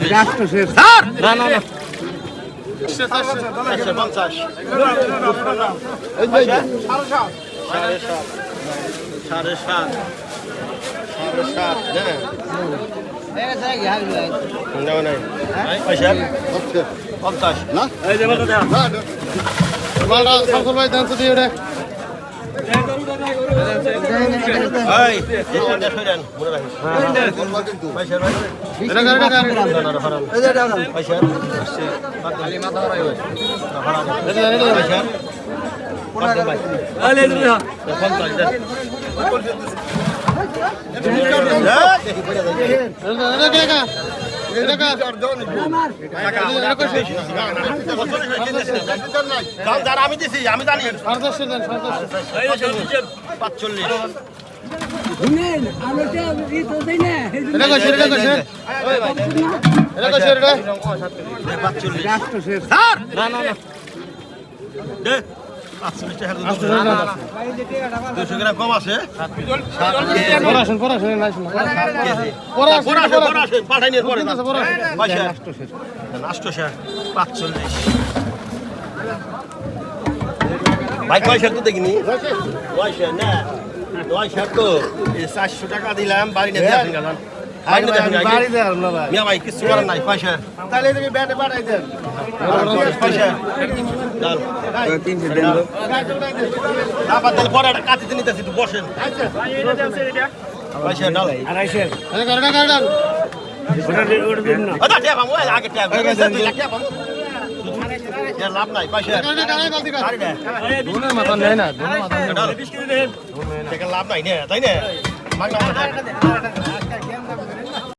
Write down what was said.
sir না না না 150 সাড়ে সাত নেওয়া নাই পয়সা 50 না এই যে বলতে দাও মালটা শামসুল ভাই দাম তো দিয়ে ওটা এই এটা সরেন মনে রাখিস পয়সা ভাই এটা গাড়িটা গাড়ি এই যে দাও পয়সা খালি মাথা হারাই হয় পয়সা কত ভাই আলে দিন না 50 দেন আমি দিছি আমি জানি 45 না না না 200 গ্রাম কম আছে পাঠাই নিয়ে পরে পয়সা 45 ভাই পয়সা তো দেখিনি পয়সা না পয়সা তো 400 টাকা দিলাম বাড়ি নিয়ে আসেন গান মিয়া ভাই কিছু করার নাই পয়সা তাহলে তুমি ব্যাটে পাঠাই দেন পয়সা ডাল 300 দেন তো আবার তাহলে পরে একটা কাটিতে নিতেছি একটু বসেন পয়সা ডাল গাড়িটা গাড়িটা আচ্ছা ট্যাপ আমু আগে ট্যাপ 2 লাখ ট্যাপ আমু লাভ নাই পয়সা দোনের মাথা নেই না দোনের মাথা লাভ নাই না তাই না